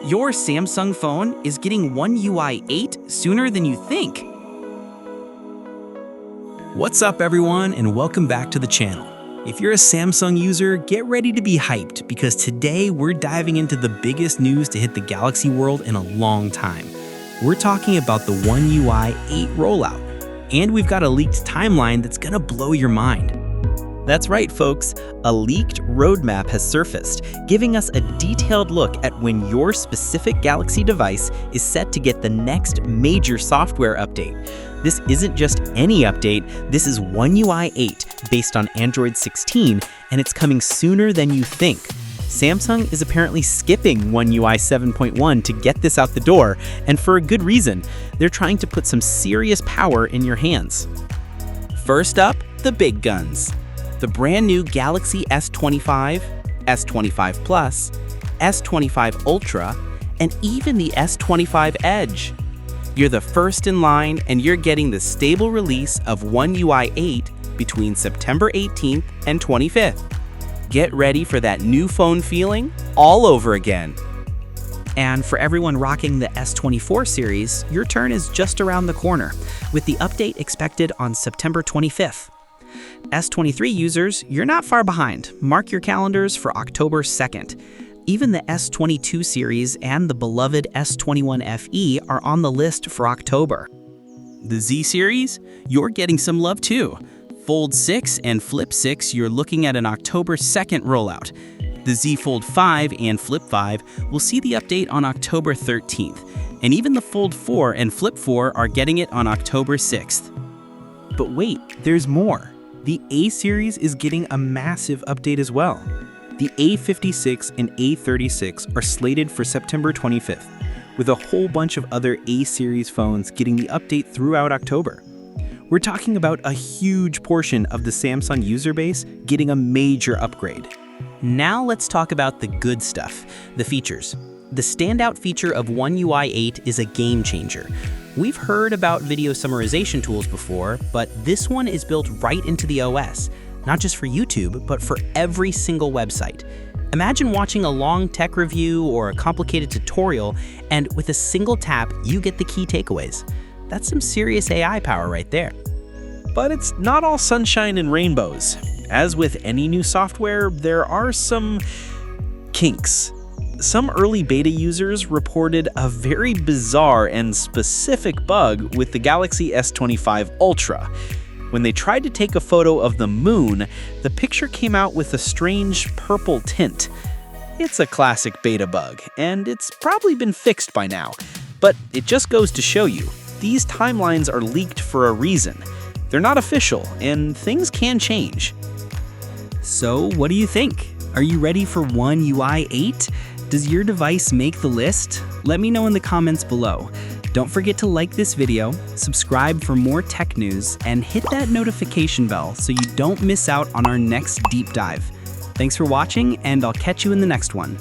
Your Samsung phone is getting One UI 8 sooner than you think. What's up everyone, and welcome back to the channel. If you're a Samsung user, get ready to be hyped because today we're diving into the biggest news to hit the Galaxy world in a long time. We're talking about the One UI 8 rollout, and we've got a leaked timeline that's gonna blow your mind. That's right, folks. A leaked roadmap has surfaced, giving us a detailed look at when your specific Galaxy device is set to get the next major software update. This isn't just any update, this is One UI 8 based on Android 16, and it's coming sooner than you think. Samsung is apparently skipping One UI 7.1 to get this out the door, and for a good reason. They're trying to put some serious power in your hands. First up, the big guns. The brand new Galaxy S25, S25 Plus, S25 Ultra, and even the S25 Edge. You're the first in line, and you're getting the stable release of One UI 8 between September 18th and 25th. Get ready for that new phone feeling all over again. And for everyone rocking the S24 series, your turn is just around the corner, with the update expected on September 25th. S23 users, you're not far behind. Mark your calendars for October 2nd. Even the S22 series and the beloved S21 FE are on the list for October. The Z series, you're getting some love too. Fold 6 and Flip 6, you're looking at an October 2nd rollout. The Z Fold 5 and Flip 5 will see the update on October 13th. And even the Fold 4 and Flip 4 are getting it on October 6th. But wait, there's more. The A series is getting a massive update as well. The A56 and A36 are slated for September 25th, with a whole bunch of other A series phones getting the update throughout October. We're talking about a huge portion of the Samsung user base getting a major upgrade. Now let's talk about the good stuff, the features. The standout feature of One UI 8 is a game changer. We've heard about video summarization tools before, but this one is built right into the OS, not just for YouTube, but for every single website. Imagine watching a long tech review or a complicated tutorial, and with a single tap, you get the key takeaways. That's some serious AI power right there. But it's not all sunshine and rainbows. As with any new software, there are some kinks. Some early beta users reported a very bizarre and specific bug with the Galaxy S25 Ultra. When they tried to take a photo of the moon, the picture came out with a strange purple tint. It's a classic beta bug, and it's probably been fixed by now. But it just goes to show you, these timelines are leaked for a reason. They're not official, and things can change. So what do you think? Are you ready for One UI 8? Does your device make the list? Let me know in the comments below. Don't forget to like this video, subscribe for more tech news, and hit that notification bell so you don't miss out on our next deep dive. Thanks for watching, and I'll catch you in the next one.